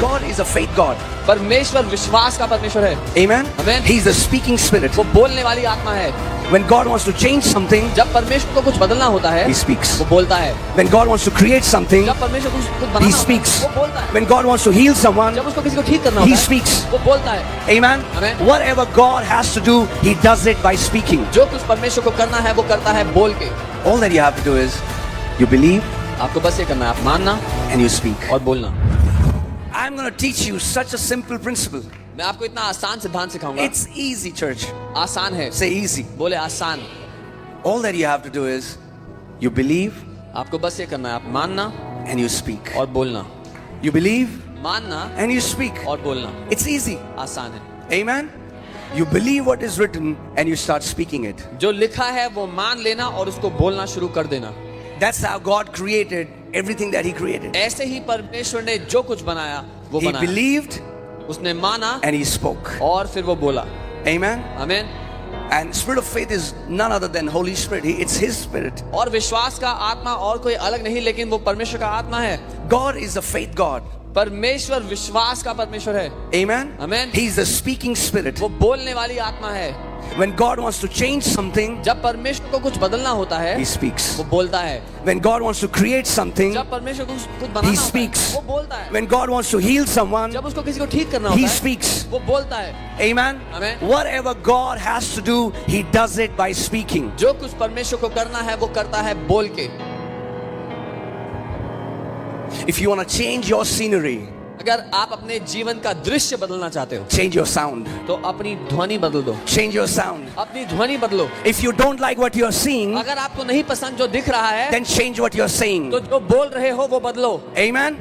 God is a faith God. परमेश्वर विश्वास का परमेश्वर है। Amen. Amen. He's the speaking spirit. वो बोलने वाली आत्मा है। When God wants to change something, जब परमेश्वर को कुछ बदलना होता है, He speaks. वो बोलता है। When God wants to create something, जब परमेश्वर को कुछ बनाना He होता है, speaks. वो बोलता है। When God wants to heal someone, जब उसको किसी को ठीक करना He होता है, speaks. वो बोलता है। Amen. Amen. Whatever God has to do, He does it by speaking. जो कुछ परमेश्वर को करना है वो करता है बोल के। All that you have to do is you believe आपको बस ये करना है, आप मानना and you speak. और बोलना। I'm going to teach you such a simple principle. मैं आपको इतना आसान सिद्धांत सिखाऊंगा। It's easy, church. आसान है। Say easy. बोले आसान। All that you have to do is you believe आपको बस ये करना है, आप मानना and you speak. और बोलना। You believe मानना and you speak. और बोलना। It's easy. आसान है। Amen. You believe what is written and you start speaking it. जो लिखा है वो मान लेना और उसको बोलना शुरू कर देना। That's how God created everything that He created. ऐसे ही परमेश्वर ने जो कुछ बनाया वो He बनाया। believed उसने माना and He spoke. और फिर वो बोला। Amen. आमीन। And spirit of faith is none other than Holy Spirit. It's His spirit. और विश्वास का आत्मा और कोई अलग नहीं, लेकिन वो परमेश्वर का आत्मा है। God is a faith God. परमेश्वर विश्वास का परमेश्वर है। Amen. Amen. He's the speaking spirit. वो बोलने वाली आत्मा है। When God wants to change something, जब परमेश्वर को कुछ बदलना होता है, He speaks. वो बोलता है। When God wants to create something, जब परमेश्वर को कुछ बनाना He होता speaks. है, वो बोलता है। when God wants to heal someone, जब उसको किसी को ठीक करना He होता है, speaks. वो बोलता है। Amen. Amen. Whatever God has to do, He does it by speaking. जो कुछ परमेश्वर को करना है वो करता है बोल के। If you want to change your scenery, अगर आप अपने जीवन का दृश्य बदलना चाहते हो, change your sound. तो अपनी ध्वनि बदल दो। Change your sound. अपनी ध्वनि बदलो। If you don't like what you're seeing, अगर आपको नहीं पसंद जो दिख रहा है, then change what you're saying. तो जो बोल रहे हो वो बदलो। Amen.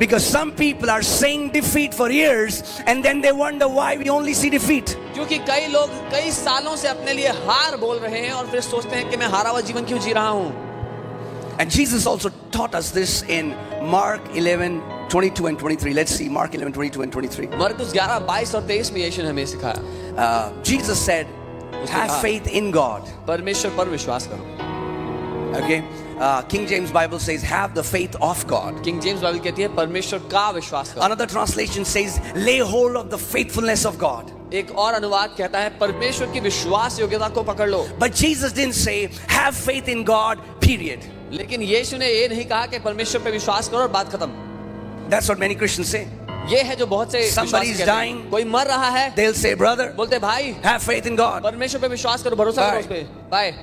Because some people are saying defeat for years and then they wonder why we only see defeat. क्योंकि कई लोग कई सालों से अपने लिए हार बोल रहे हैं और फिर सोचते हैं कि मैं हारा हुआ जीवन क्यों जी रहा हूं। And Jesus also taught us this in Mark 11:22 and 23. Let's see Mark 11:22 and 23. मरकुस 11, 22 और 23 में यीशु ने हमें सिखाया। Jesus said, have faith in God. परमेश्वर पर विश्वास करो। Okay. King James Bible says, have the faith of God. King James Bible कहती है परमेश्वर का विश्वास करो। Another translation says, lay hold of the faithfulness of God. एक और अनुवाद कहता है परमेश्वर की विश्वास योग्यता को पकड़ लो। But Jesus didn't say, have faith in God, period. लेकिन यीशु ने ये नहीं कहा कि परमेश्वर पे विश्वास करो और बात खत्म। That's what many Christians say. ये है जो बहुत से Somebody is विश्वासी कहते हैं। dying. कोई मर रहा है, They'll say, brother, बोलते भाई have faith in God. परमेश्वर पे विश्वास करो, भरोसा करो Bye. उस पे। Bye.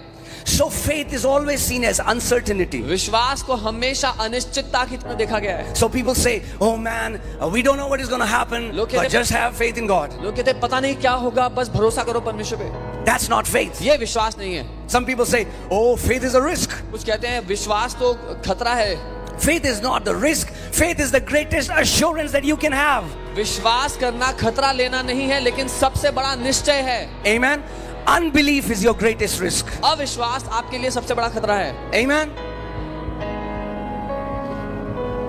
So faith is always seen as uncertainty. विश्वास को हमेशा अनिश्चितता की तरह देखा गया है। So people say, oh man, we don't know what is going to happen, Look but at just have faith in God. लोग कहते हैं पता नहीं क्या होगा, बस भरोसा करो परमेश्वर पे। That's not faith. ये विश्वास नहीं है। Some people say, oh, faith is a risk. कुछ कहते हैं विश्वास तो खतरा है। Faith is not the risk. Faith is the greatest assurance that you can have. विश्वास करना खतरा लेना नहीं है, लेकिन सबसे बड़ा निश्चय है। Amen. Unbelief is your greatest risk. अविश्वास आपके लिए सबसे बड़ा खतरा है। Amen.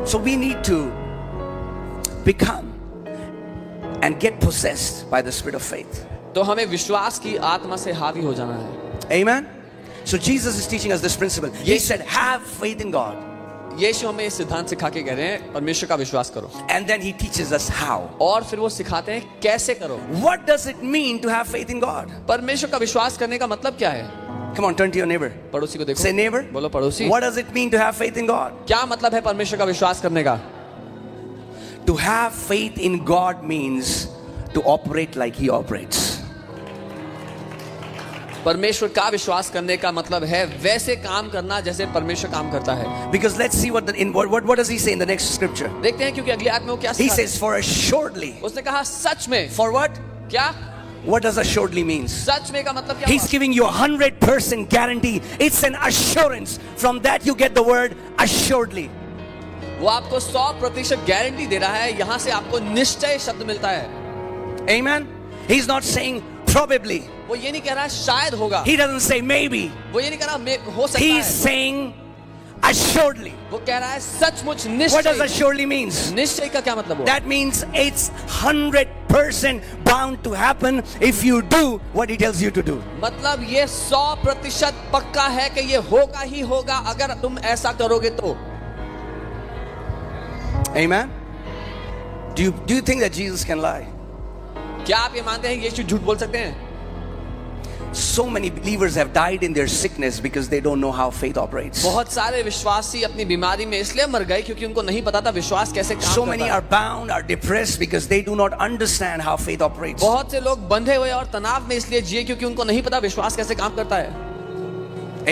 So we need to become and get possessed by the spirit of faith. तो हमें विश्वास की आत्मा से हावी हो जाना है। Amen. So Jesus is teaching us this principle. He said, have faith in God. यीशु हमें इस सिद्धांत सिखा के कह रहे हैं परमेश्वर का विश्वास करो। And then he teaches us how. और फिर वो सिखाते हैं कैसे करो। What does it mean to have faith in God? परमेश्वर का विश्वास करने का मतलब क्या है? Come on, turn to your neighbor. पड़ोसी को देखो। Say neighbor. बोलो पड़ोसी। What does it mean to have faith in God? क्या मतलब है परमेश्वर का विश्वास करने का? To have faith in God means to operate like He operates. परमेश्वर का विश्वास करने का मतलब है वैसे काम करना जैसे परमेश्वर काम करता है। Because let's see what does He say in the next scripture? देखते हैं क्योंकि अगली आयत में वो क्या He सिखाता says, for assuredly. है। उसने कहा सच में। For what? क्या? What does assuredly means? सच में का मतलब क्या He's हुआ? giving you 100% guarantee. It's an assurance. From that you get the word assuredly. वो आपको 100% गारंटी दे रहा है, यहाँ से आपको निश्चय शब्द मिलता है। Amen. He's not saying probably. वो ये नहीं कह रहा शायद होगा। He doesn't say maybe. वो ये नहीं कह रहा हो सकता He's है। saying assuredly. वो कह रहा है सचमुच What does निश्चय। assuredly means? निश्चय का क्या मतलब हुआ? That means it's 100% bound to happen if you do what He tells you to do. मतलब ये 100% पक्का है कि ये होगा ही होगा अगर तुम ऐसा करोगे तो। Amen. Do you think that Jesus can lie? क्या आप ये मानते हैं कि यीशु झूठ बोल सकते हैं? So many believers have died in their sickness because they don't know how faith operates. बहुत सारे विश्वासी अपनी बीमारी में इसलिए मर गए क्योंकि उनको नहीं पता था विश्वास कैसे काम So करता many है। are bound, are depressed because they do not understand how faith operates. बहुत से लोग बंधे हुए और तनाव में इसलिए जिए क्योंकि उनको नहीं पता विश्वास कैसे काम करता है।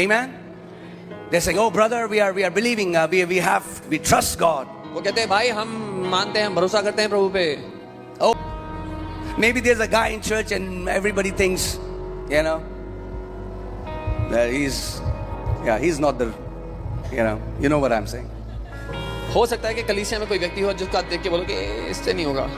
Amen. They say, "Oh brother, we are believing. We trust God." वो कहते हैं भाई हम मानते हैं, भरोसा करते हैं प्रभु पे। Oh, maybe there's a guy in church and everybody thinks, you know, that he's not the, you know what I'm saying. हो सकता है कि कलीसिया में कोई व्यक्ति हो जिसको आप देख के बोलो कि इससे नहीं होगा।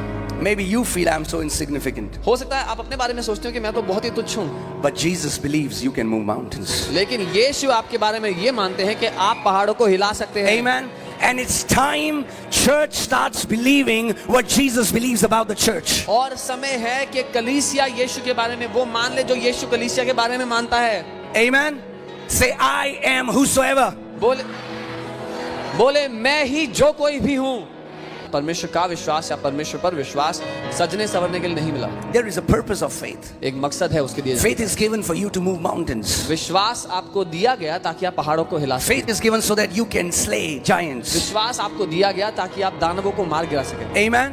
Maybe you feel I'm so insignificant. हो सकता है आप अपने बारे में सोचते हो कि मैं तो बहुत ही तुच्छ हूँ, But Jesus believes you can move mountains. लेकिन यीशु आपके बारे में ये मानते हैं कि आप पहाड़ों को हिला सकते हैं। Amen. And it's time church starts believing what Jesus believes about the church. और समय है कि कलीसिया यीशु के बारे में वो मान ले जो यीशु कलीसिया के बारे में मानता है। Amen. Say, "I am whosoever." बोले मैं ही जो कोई भी हूँ। परमेश्वर का विश्वास या परमेश्वर पर विश्वास सजने संवरने के लिए नहीं मिला। There is a purpose of faith. एक मकसद है उसके दिए। Faith is given for you to move mountains. विश्वास आपको दिया गया ताकि आप पहाड़ों को हिला सकें। Faith is given so that you can slay giants. विश्वास आपको दिया गया ताकि आप दानवों को मार गिरा सकें। Amen.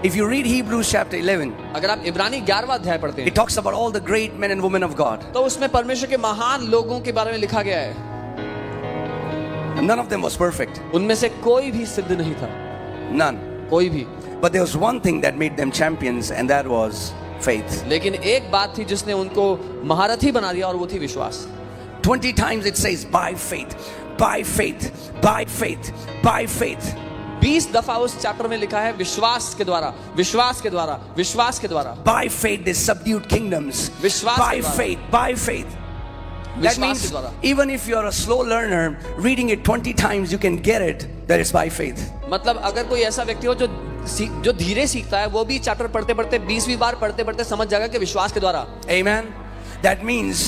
If you read Hebrews chapter 11, अगर आप इब्रानी 11वां अध्याय पढ़ते हैं it talks about all the great men and women of God. तो उसमें परमेश्वर के महान लोगों के बारे में लिखा गया है। None of them was perfect. उनमें से कोई भी सिद्ध नहीं था, None. कोई भी। But there was one thing that made them champions, and that was faith. लेकिन एक बात थी जिसने उनको महारथी बना दिया और वो थी विश्वास। 20 times it says, "By faith, by faith, by faith, by faith." 20 दफा उस चैप्टर में लिखा है विश्वास के द्वारा, विश्वास के द्वारा, विश्वास के द्वारा। By faith they subdued kingdoms. विश्वास By के द्वारा। faith, by faith. That विश्वास के means द्वारा। even if you're a slow learner, reading it 20 times, you can get it that it's by faith. मतलब अगर कोई ऐसा व्यक्ति हो जो धीरे सीखता है, वो भी चैप्टर पढ़ते पढ़ते 20वीं बार पढ़ते पढ़ते समझ जाएगा कि विश्वास के द्वारा। Amen. That means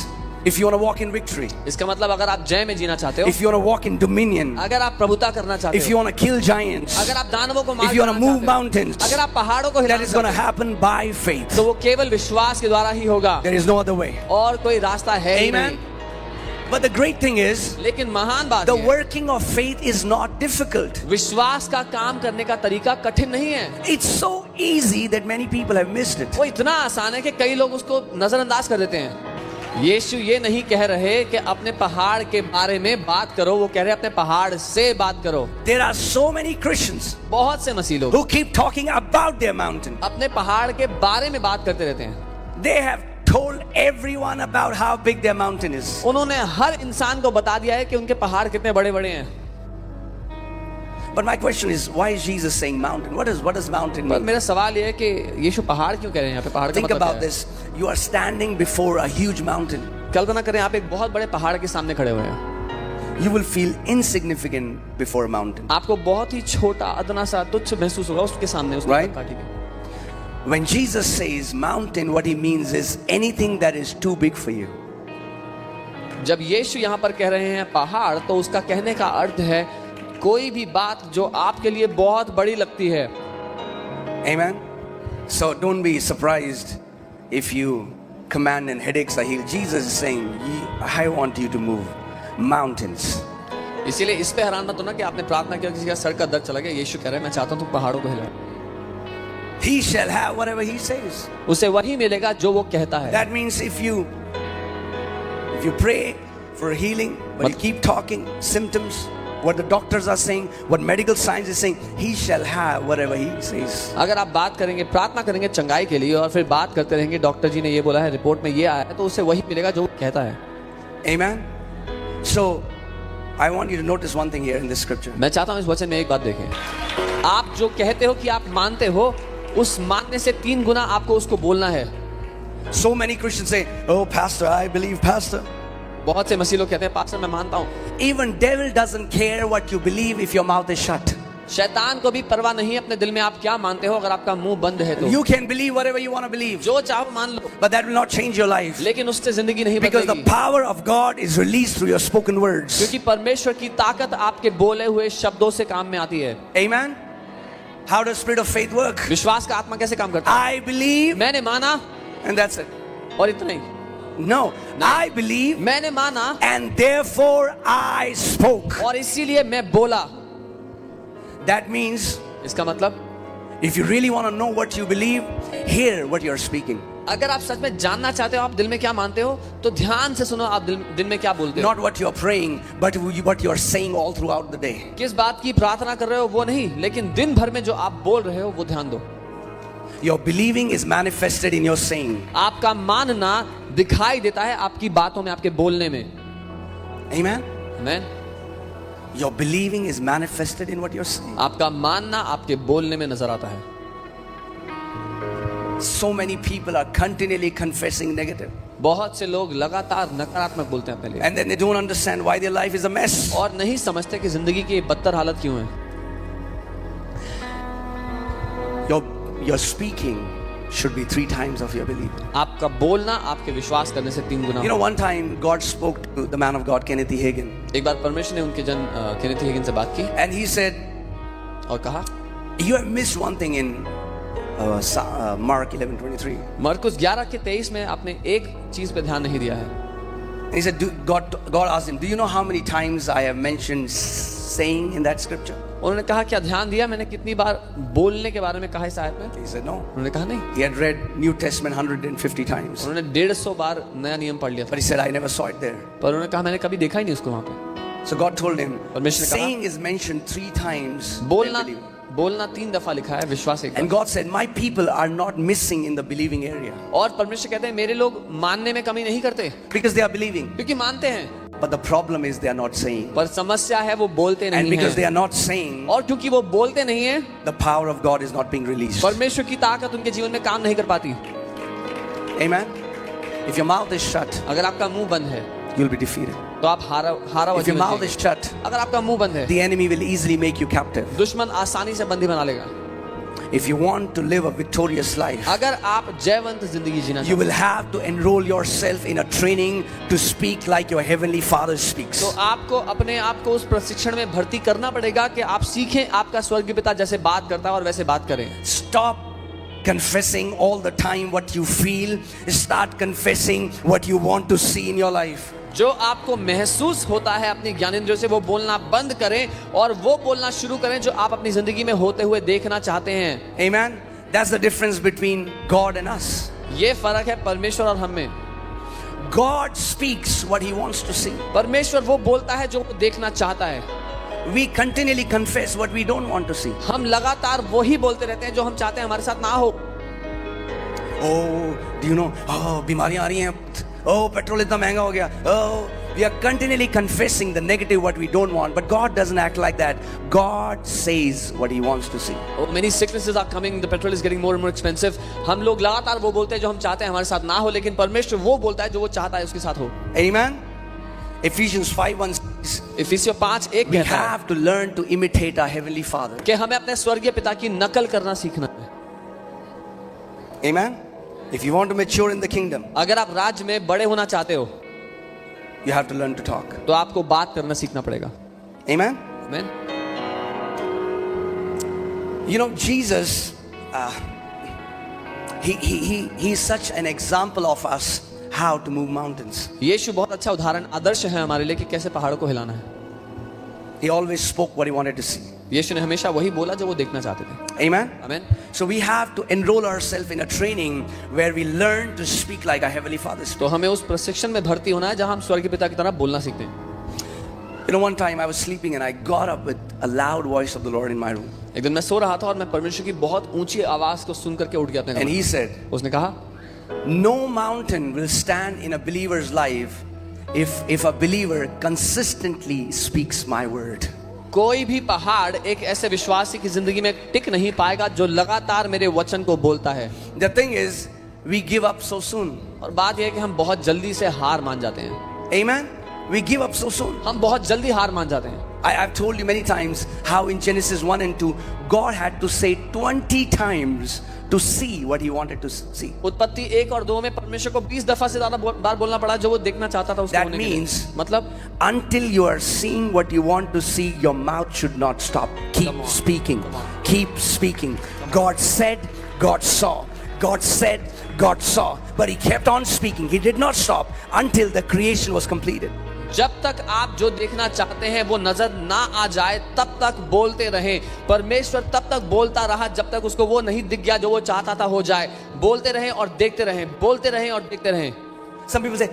if you want to walk in victory, इसका मतलब अगर आप जय में जीना चाहते हो, if you want to walk in dominion, अगर आप प्रभुता करना चाहते if हो, you want to kill giants, अगर आप दानवों को मार if you want to गिराना move चाहते हो, mountains, अगर आप पहाड़ों को that हिलाना is going to चाहते happen by faith. हो, तो वो केवल विश्वास के द्वारा ही होगा, There is no other way. और कोई रास्ता है ही Amen. नहीं। But the great thing is, लेकिन महान बात the है, working of faith is not difficult. विश्वास का काम करने का तरीका कठिन नहीं है। It's so easy that many people have missed it. वो इतना आसान है कि कई लोग उसको नजरअंदाज कर देते हैं। यीशु ये नहीं कह रहे कि अपने पहाड़ के बारे में बात करो, वो कह रहे अपने पहाड़ से बात करो। There are so many Christians बहुत से मसीह लोग who keep talking about their mountain. अपने पहाड़ के बारे में बात करते रहते हैं। They have told everyone about how big their mountain is. उन्होंने हर इंसान को बता दिया है कि उनके पहाड़ कितने बड़े बड़े हैं। But my question is, why is Jesus saying mountain? What does mountain पर mean? मेरा सवाल ये है कि यीशु पहाड़ क्यों कह रहे हैं यहाँ पे? पहाड़ का Think मतलब क्या about है? this. You are standing before a huge mountain. कल्पना करें आप एक बहुत बड़े पहाड़ के सामने खड़े हुए हैं। You will feel insignificant before a mountain. आपको बहुत ही छोटा, अदना सा, तुच्छ महसूस होगा उसके सामने, उसकी Right? काठी के। When Jesus says mountain, what he means is anything that is too big for you. जब यीशु यहाँ पर कह रहे हैं पहाड़, तो उसका कहने का अर्थ है कोई भी बात जो आपके लिए बहुत बड़ी लगती है। Amen. So don't be surprised if you command and headaches are healed. Jesus is saying, I want you to move mountains. इसीलिए इस पे हैरान मत होना कि आपने प्रार्थना किया, किसी का सर का दर्द चला गया। यीशु कह रहे हैं मैं चाहता हूँ तुम पहाड़ों को हिला। He shall have whatever he says. उसे वही मिलेगा जो वो कहता है। That means if you pray for healing, but you keep talking symptoms, what the doctors are saying, what medical science is saying, he shall have whatever he says. अगर आप बात करेंगे, प्रार्थना करेंगे चंगाई के लिए, और फिर बात करते रहेंगे डॉक्टर जी ने ये बोला है, रिपोर्ट में ये आया है, तो उसे वही मिलेगा जो वो कहता है। Amen. So I want you to notice one thing here in this scripture. मैं चाहता हूँ इस वचन में एक बात देखें। आप जो कहते हो कि आप मानते हो, उस मानने से 3 गुना आपको उसको बोलना है। So many Christians say, "Oh, pastor, I believe, pastor." बहुत से मसीह लोग कहते हैं पास्टर मैं मानता हूँ। Even devil doesn't care what you believe if your mouth is shut. शैतान को भी परवाह नहीं अपने दिल में आप क्या मानते हो, अगर आपका मुंह बंद है तो। You can believe whatever you want to believe, जो चाहो मान लो, but that will not change your life. लेकिन उससे जिंदगी नहीं Because the बदलेगी। power of God is released through your spoken words. क्योंकि परमेश्वर की ताकत आपके बोले हुए शब्दों से काम में आती है। Amen. How does spirit of faith work? विश्वास का आत्मा कैसे काम करता है? I believe, मैंने माना and that's it. और इतना ही। No, I believe, मैंने माना and therefore I spoke. और इसीलिए मैं बोला। That means, इसका मतलब, if you really want to know what you believe, hear what you're speaking. अगर आप सच में जानना चाहते हो आप दिल में क्या मानते हो, तो ध्यान से सुनो आप दिन में क्या बोलते हो। Not what you're praying, but what you're saying all throughout the day. किस बात की प्रार्थना कर रहे हो वो नहीं, लेकिन दिन भर में जो आप बोल रहे हो वो ध्यान दो। Your believing is manifested in your saying. आपका मानना दिखाई देता है आपकी बातों में, आपके बोलने में। Amen? आमीन। Your believing is manifested in what you're saying. आपका मानना आपके बोलने में नजर आता है। So many people are continually confessing negative. बहुत से लोग लगातार नकारात्मक बोलते हैं अपने लिए, And then they don't understand why their life is a mess. और नहीं समझते कि जिंदगी की बदतर हालत क्यों है। Your speaking should be 3 times of your belief. आपका बोलना आपके विश्वास करने से 3 गुना You know, हो। one time God spoke to the man of God, Kenneth E. Hagin, एक बार परमेश्वर ने उनके जन केनेथ हिगिन से बात की and he said, और कहा, you have missed one thing in Mark 11:23. मरकुस 11:23 में आपने एक चीज पे ध्यान नहीं दिया है। And he said, God asked him, do you know how many times I have mentioned saying in that scripture? उन्होंने कहा क्या ध्यान दिया मैंने कितनी बार बोलने के बारे में कहा इस आयत में? He said, no. उन्होंने कहा नहीं। He had read New Testament 150 times. उन्होंने 150 बार नया नियम पढ़ लिया था, But he said, I never saw it there. पर उन्होंने कहा मैंने कभी देखा ही नहीं उसको वहां पे। So God told him, परमेश्वर ने कहा, saying is mentioned 3 times. बोलना in believing. बोलना 3 दफा लिखा है, विश्वास एक And bar. God said, my people are not missing in the believing area. और परमेश्वर कहते हैं मेरे लोग मानने में कमी नहीं करते, Because they are believing. क्योंकि मानते हैं, But the problem is they are not saying. पर समस्या है वो बोलते And नहीं because they हैं। are not saying, और क्योंकि वो बोलते नहीं है, the power of God is not being released. परमेश्वर की ताकत उनके जीवन में काम नहीं कर पाती। Amen? If your mouth is shut, अगर आपका मुंह बंद है you'll be defeated. तो आप हारा If your mouth is shut, अगर आपका मुंह बंद है, the enemy will easily make you captive. दुश्मन आसानी से बंदी बना लेगा। If you want to live a victorious life, अगर आप जयवंत जिंदगी जीना you चाहते will have to enroll yourself in a training to speak like your heavenly Father speaks. तो आपको अपने आप को उस प्रशिक्षण में भर्ती करना पड़ेगा कि आप सीखें आपका स्वर्गीय पिता जैसे बात करता है और वैसे बात करें। Stop confessing all the time what you feel. Start confessing what you want to see in your life. जो आपको महसूस होता है अपनी ज्ञानेंद्रियों से वो बोलना बंद करें और वो बोलना शुरू करें जो आप अपनी जिंदगी में होते हुए देखना चाहते हैं। Amen? That's the difference between God and us. ये फर्क है परमेश्वर और हम में। God speaks what he wants to see. परमेश्वर वो बोलता है जो वो देखना चाहता है। We continually confess what we don't want to see. हम लगातार वही बोलते रहते हैं जो हम चाहते हैं हमारे साथ ना हो। Oh, do you know? Oh, बीमारियां आ रही हैं. Oh, पेट्रोल इतना महंगा हो गया. Oh, we are continually confessing the negative what we don't want, but God doesn't act like that. God says what he wants to see. Oh, many sicknesses are coming. The petrol is getting more and more expensive. हम लोग लगातार वो बोलते हैं जो हम चाहते हैं हमारे साथ ना हो, लेकिन परमेश्वर वो बोलता है जो वो चाहता है उसके साथ हो। Amen? Ephesians 5:1 says, इफिसियों 5:1 we कहता है have to learn to imitate our heavenly Father. कि हमें अपने स्वर्गीय पिता की नकल करना सीखना है। Amen? If you want to mature in the kingdom, अगर आप राज्य में बड़े होना चाहते हो you have to learn to talk. तो आपको बात करना सीखना पड़ेगा। Amen? आमीन। You know, Jesus, he's such an example of us how to move mountains. यीशु बहुत अच्छा उदाहरण आदर्श है हमारे लिए कि कैसे पहाड़ों को हिलाना है। He always spoke what he wanted to see. यीशु ने हमेशा वही बोला जो वो देखना चाहते थे। Amen? आमीन। So we have to enroll ourselves in a training where we learn to speak like our heavenly Father speaks. तो हमें उस प्रशिक्षण में भर्ती होना है जहां हम स्वर्गीय पिता की तरह बोलना सीखते हैं। You know, one time I was sleeping and I got up with a loud voice of the Lord in my room. एक दिन मैं सो रहा था और मैं परमेश्वर की बहुत ऊंची आवाज को सुन करके उठ गया अपने And कमरे he में। said, उसने कहा no mountain will stand in a believer's life if a believer consistently speaks my word. कोई भी पहाड़ एक ऐसे विश्वासी की जिंदगी में टिक नहीं पाएगा जो लगातार मेरे वचन को बोलता है। The thing is, we give up so soon. और बात यह है कि हम बहुत जल्दी से हार मान जाते हैं। Amen? We give up so soon. हम बहुत जल्दी हार मान जाते हैं। I've told you many times how in Genesis 1 and 2, God had to say 20 times to see what he wanted to see. उत्पत्ति 1 और 2 में परमेश्वर को 20 दफा से ज्यादा बार बोलना पड़ा जो वो देखना चाहता था उसको That होने के लिए। means मतलब until you are seeing what you want to see, your mouth should not stop. Keep Come on. speaking. Come on. Keep speaking. God said, God saw. God said, God saw. But he kept on speaking. He did not stop until the creation was completed. जब तक आप जो देखना चाहते हैं वो नजर ना आ जाए तब तक बोलते रहें। परमेश्वर तब तक बोलता रहा जब तक उसको वो नहीं दिख गया जो वो चाहता था हो जाए। बोलते रहें और देखते रहें, बोलते रहें और देखते रहें। Some people say,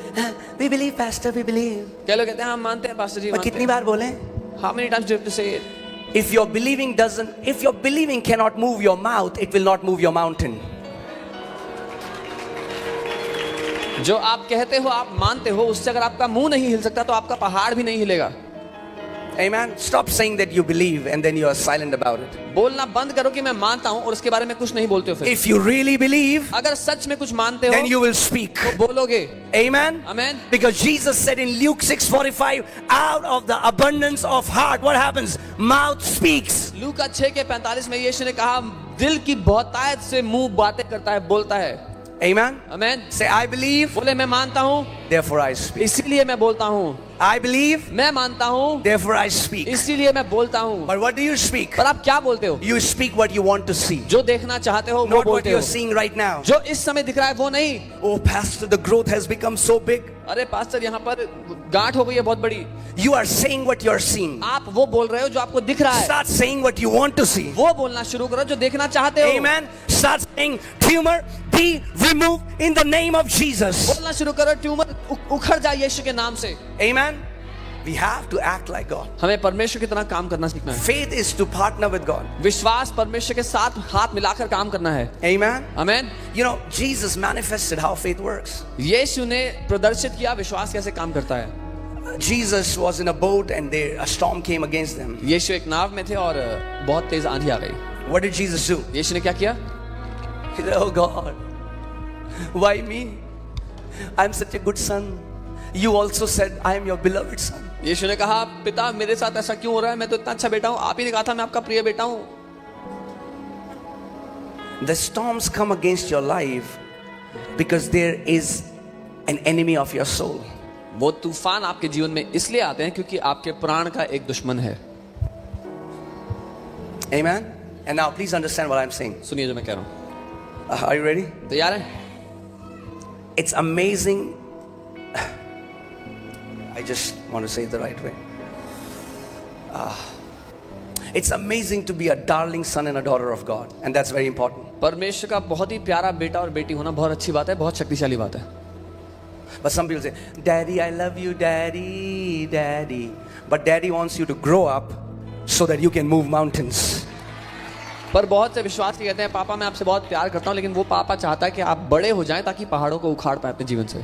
we believe, Pastor, we believe. क्या लोग कहते हैं हम मानते हैं पास्टर जी But मानते कितनी हैं। बार बोले? How many times do you have to say it? If your believing cannot move your mouth, it will not move your mountain. जो आप कहते हो आप मानते हो उससे अगर आपका मुंह नहीं हिल सकता तो आपका पहाड़ भी नहीं हिलेगा। Amen. Stop saying that you believe and then you are silent about it. बोलना बंद करो कि मैं मानता हूं और उसके बारे में कुछ नहीं बोलते हो फिर। If you really believe, अगर सच में कुछ मानते हो then you will speak. तो बोलोगे। Amen. Amen. Because Jesus said in Luke 6:45, out of the abundance of heart, what happens? Mouth speaks. लूका 6:45 में यीशु ने कहा दिल की बहुतायत से मुंह बातें करता है, बोलता है। Amen. Amen. Say, I believe, बोले मैं मानता हूं therefore I speak. इसीलिए मैं बोलता हूं। I believe, मैं मानता हूं therefore I speak. इसीलिए मैं बोलता हूं। But what do you speak? पर आप क्या बोलते हो? You speak what you want to see, जो देखना चाहते हो वो not what बोलते हो। you're seeing right now. जो इस समय दिख रहा है वो नहीं। Oh, Pastor, the growth has become so big. अरे पास्टर यहाँ पर गांठ हो गई है बहुत बड़ी। You are saying what you're seeing. आप वो बोल रहे हो जो आपको दिख रहा है। Start saying what you want to see. वो बोलना शुरू करो जो देखना चाहते हो। Amen. Start saying, tumor, be removed in the name of Jesus. बोलना शुरू करो ट्यूमर उखड़ जाए यीशु के नाम से। Amen. We have to act like God. हमें परमेश्वर की तरह काम करना सीखना है। Faith is to partner with God. विश्वास परमेश्वर के साथ हाथ मिलाकर काम करना है। Amen. Amen. You know, Jesus manifested how faith works. यीशु ने प्रदर्शित किया विश्वास कैसे काम करता है। Jesus was in a boat and a storm came against them. यीशु एक नाव में थे और बहुत तेज आंधी आ गई। What did Jesus do? यीशु ने क्या किया? He said, oh God, why me? I'm such a good son. You also said I am your beloved son. यीशु ने कहा पिता मेरे साथ ऐसा क्यों हो रहा है? मैं तो इतना अच्छा बेटा हूँ। आप ही ने कहा था मैं आपका प्रिय बेटा हूँ। The storms come against your life because there is an enemy of your soul. वो तूफान आपके जीवन में इसलिए आते हैं क्योंकि आपके प्राण का एक दुश्मन है। Amen. And now please understand what I'm saying. सुनिए जो मैं कह रहा हूँ। Are you ready? तैयार है? It's amazing. I just want to say it the right way. It's amazing to be a darling son and a daughter of God, and that's very important. परमेश्वर का बहुत ही प्यारा बेटा और बेटी होना बहुत अच्छी बात है, बहुत शक्तिशाली बात है। But some people say, Daddy, I love you, Daddy, Daddy. But Daddy wants you to grow up so that you can move mountains. पर बहुत से विश्वासी कहते हैं पापा मैं आपसे बहुत प्यार करता हूँ, लेकिन वो पापा चाहता है कि आप बड़े हो जाएं ताकि पहाड़ों को उखाड़ पाए अपने जीवन से।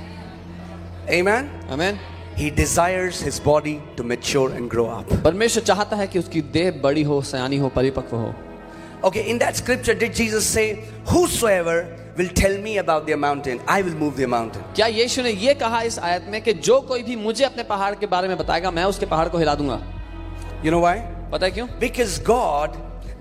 Amen. Amen. He desires his body to mature and grow up. परमेश्वर चाहता है कि उसकी देह बड़ी हो, सयानी हो, परिपक्व हो। Okay, in that scripture, did Jesus say, whosoever will tell me about their mountain, I will move their mountain? क्या यीशु ने ये कहा इस आयत में कि जो कोई भी मुझे अपने पहाड़ के बारे में बताएगा मैं उसके पहाड़ को हिला दूंगा? You know why? पता है क्यों? Because God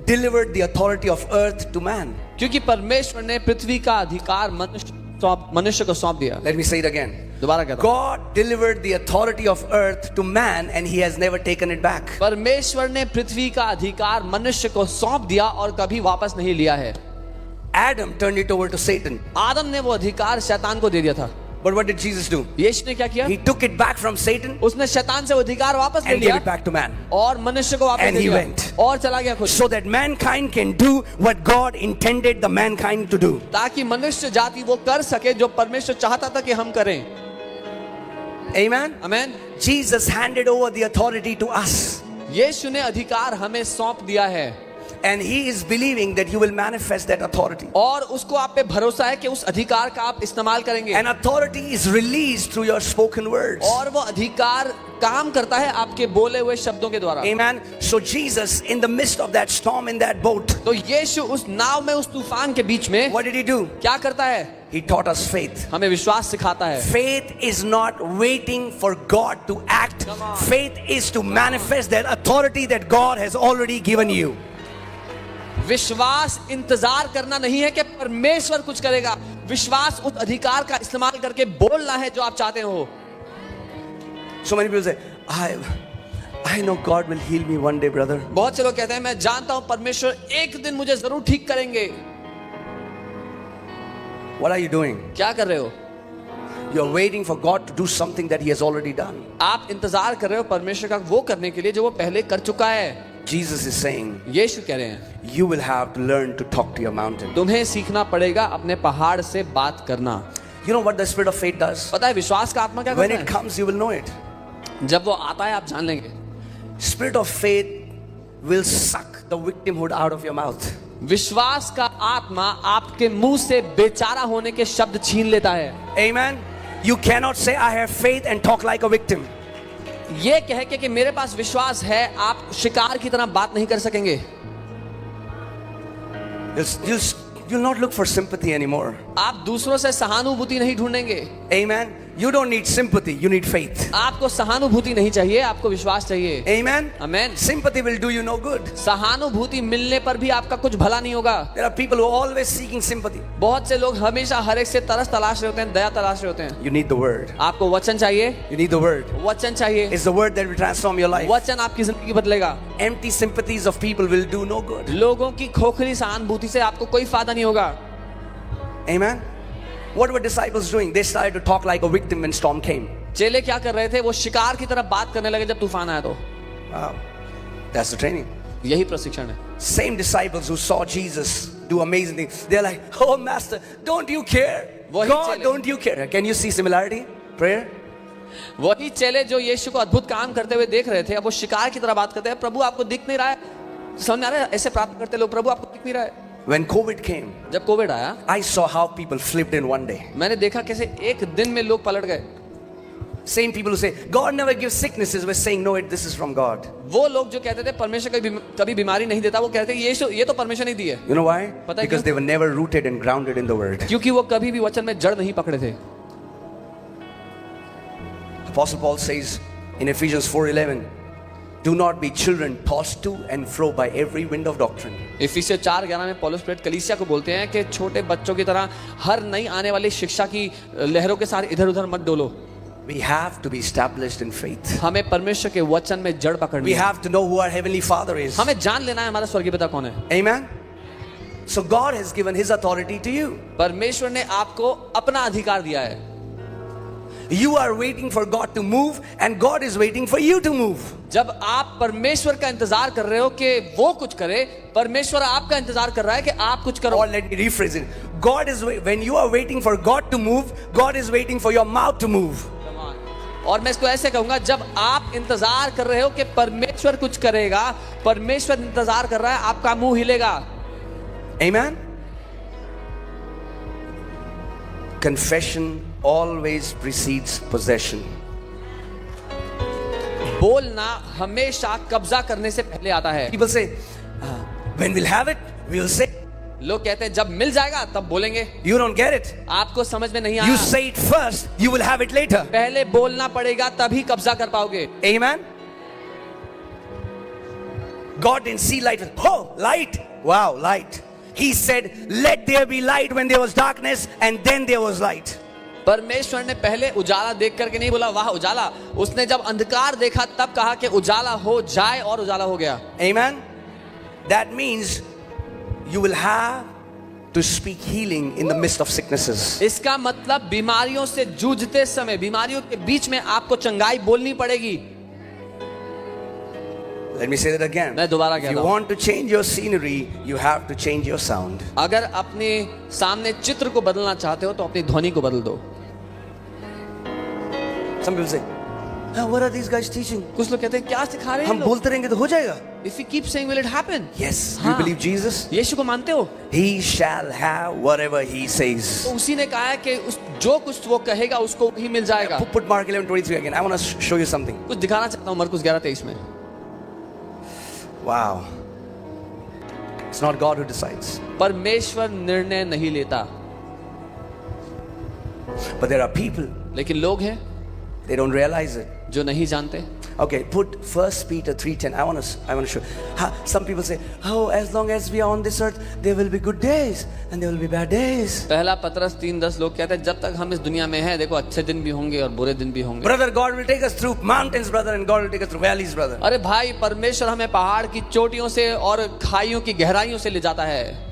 delivered the authority of earth to man. क्योंकि परमेश्वर ने पृथ्वी का अधिकार मनुष्य को सौंप दिया। Let me say it again. दोबारा कहता हूं। God delivered the authority of earth to man and he has never taken it back. परमेश्वर ने पृथ्वी का अधिकार मनुष्य को सौंप दिया और कभी वापस नहीं लिया है। Adam turned it over to Satan. आदम ने वो अधिकार शैतान को दे दिया था। But what did Jesus do? यीशु ने क्या किया? He took it back from Satan उसने शैतान से वो अधिकार वापस ले and gave लिया it back to man. और मनुष्य को वापस And दे he दिया went. और चला गया खुद। So that mankind can do what God intended the mankind to do. ताकि मनुष्य जाति वो कर सके जो परमेश्वर चाहता था कि हम करें। Amen. Amen. Jesus handed over the authority to us. यीशु ने अधिकार हमें सौंप दिया है And he is believing that you will manifest that authority. और उसको आप पे भरोसा है कि उस अधिकार का आप इस्तेमाल करेंगे। And authority is released through your spoken words. और वो अधिकार काम करता है आपके बोले हुए शब्दों के द्वारा। Amen. So Jesus, in the midst of that storm in that boat, तो यीशु उस नाव में उस तूफान के बीच में what did he do? क्या करता है? He taught us faith. हमें विश्वास सिखाता है। Faith is not waiting for God to act. Come on. Faith is to manifest that authority that God has already given you. विश्वास इंतजार करना नहीं है कि परमेश्वर कुछ करेगा। विश्वास उस अधिकार का इस्तेमाल करके बोलना है जो आप चाहते हो। So many people say, I know God will heal me one day, brother. बहुत से लोग कहते हैं मैं जानता हूं परमेश्वर एक दिन मुझे जरूर ठीक करेंगे। What are you doing? क्या कर रहे हो? You're waiting for God to do something that He has already done. आप इंतजार कर रहे हो परमेश्वर का वो करने के लिए जो वो पहले कर चुका है। Jesus is saying, यीशु कह रहे हैं you will have to learn to talk to your mountain. तुम्हें सीखना पड़ेगा अपने पहाड़ से बात करना। You know what the spirit of faith does? पता है विश्वास का आत्मा क्या When करता it है? comes, you will know it. जब वो आता है आप जान लेंगे। Spirit of faith will suck the victimhood out of your mouth. विश्वास का आत्मा आपके मुंह से बेचारा होने के शब्द छीन लेता है। Amen. You cannot say I have faith and talk like a victim. ये कह के कि मेरे पास विश्वास है आप शिकार की तरह बात नहीं कर सकेंगे। You'll not look for sympathy anymore. आप दूसरों से सहानुभूति नहीं ढूंढेंगे। Amen. You don't need sympathy, you need faith. आपको सहानुभूति नहीं चाहिए, आपको विश्वास चाहिए। Amen. Amen. Sympathy will do you no good. सहानुभूति मिलने पर भी आपका कुछ भला नहीं होगा। There are people who are always seeking sympathy. बहुत से लोग हमेशा हर एक से तरस तलाश रहे होते हैं, दया तलाश रहे होते हैं। You need the word. आपको वचन चाहिए। You need the word. वचन चाहिए। It's the word that will transform your life. वचन आपकी जिंदगी बदलेगा। Empty sympathies of people will do no good. लोगों की खोखली सहानुभूति से आपको कोई फायदा नहीं होगा। Amen. What were disciples doing? They started to talk like a victim when storm came. चेले क्या कर रहे थे? वो शिकार की तरह बात करने लगे जब तूफान आया तो। Wow. That's the training. यही प्रशिक्षण है। Same disciples who saw Jesus do amazing things. They're like, oh master, don't you care? वही God, चेले। don't you care? Can you see similarity? Prayer? वही चेले जो यीशु को अद्भुत काम करते हुए देख रहे थे, अब वो शिकार की तरह बात करते हैं। प्रभु आपको दिख नहीं रहा है? समझ में आ रहा है? ऐसे प्रार्थना करते लोग, प्रभु आपको दिख नहीं रहा है? When COVID came, जब कोविड आया, I saw how people flipped in one day. मैंने देखा कैसे एक दिन में लोग पलट गए। Same people who say, God never gives sicknesses, were saying, no, this is from God. वो लोग जो कहते थे परमेश्वर कभी बीमारी नहीं देता, वो कहते हैं ये तो परमेश्वर नहीं दी है। You know why? पता है Because क्यों? they were never rooted and grounded in the word. क्योंकि वो कभी भी वचन में जड़ नहीं पकड़े थे। Apostle Paul says in Ephesians 4:11, do not be children tossed to and fro by every wind of doctrine. इफिसियों 4:11 में पौलुस प्रेरित कलीसिया को बोलते हैं कि छोटे बच्चों की तरह हर नई आने वाली शिक्षा की लहरों के साथ इधर-उधर मत Dolo. We have to be established in faith. हमें परमेश्वर के वचन में जड़ पकड़नी We है। have to know who our heavenly Father is. हमें जान लेना है हमारा स्वर्गीय पिता कौन है। Amen. So God has given His authority to you. परमेश्वर ने आपको अपना अधिकार दिया है। You are waiting for God to move, and God is waiting for you to move. जब आप परमेश्वर का इंतजार कर रहे हो कि वो कुछ करे, परमेश्वर आपका इंतजार कर रहा है कि आप कुछ करो। Or let me rephrase it. When you are waiting for God to move, God is waiting for your mouth to move. और मैं इसको ऐसे कहूंगा, जब आप इंतजार कर रहे हो कि परमेश्वर कुछ करेगा, परमेश्वर इंतजार कर रहा है आपका मुंह हिलेगा। Amen. Confession always precedes possession. बोलना हमेशा कब्जा करने से पहले आता है। People say, when we'll have it, we'll say. लोग कहते हैं जब मिल जाएगा तब बोलेंगे। You don't get it. आपको समझ में नहीं You आया। say it first, you will have it later. पहले बोलना पड़ेगा तभी कब्जा कर पाओगे। Amen. God didn't see light. Oh, light. Wow, light. He said, let there be light when there was darkness, and then there was light. परमेश्वर ने पहले उजाला देख करके नहीं बोला वाह उजाला, उसने जब अंधकार देखा तब कहा कि उजाला हो जाए और उजाला हो गया। Amen. That means you will have to speak healing in the midst of sicknesses. इसका मतलब बीमारियों से जूझते समय, बीमारियों के बीच में आपको चंगाई बोलनी पड़ेगी। Let me say that again. मैं दोबारा If कहता you हूं। want to change your scenery, you have to change your sound. अगर अपने सामने चित्र को बदलना चाहते हो तो अपनी ध्वनि को बदल दो। Some people say, what are these guys teaching? कुछ लोग कहते हैं क्या सिखा रहे हैं हम लोग? बोलते रहेंगे तो हो जाएगा. If you keep saying will it happen? Yes. You हाँ। believe Jesus? यीशु को मानते हो? He shall have whatever he says. तो उसी ने कहा है कि जो कुछ वो कहेगा उसको ही मिल जाएगा। Put Mark 11:23 again. I want to show you something. कुछ दिखाना चाहता हूँ मरकुस 11:23 में। Wow. It's not God who decides. परमेश्वर निर्णय नहीं लेता। But there are people, लेकिन लोग हैं they don't realize it. जो नहीं जानते. Okay, put 1 Peter 3:10. I want to show. Some people say, oh, as long as we are on this earth, there will be good days and there will be bad days. पहला पतरस 3:10 लोग कहते हैं जब तक हम इस दुनिया में हैं देखो अच्छे दिन भी होंगे और बुरे दिन भी होंगे. Brother, God will take us through mountains, brother, and God will take us through valleys, brother. अरे भाई परमेश्वर हमें पहाड़ की चोटियों से और खाइयों की गहराइयों से ले जाता है.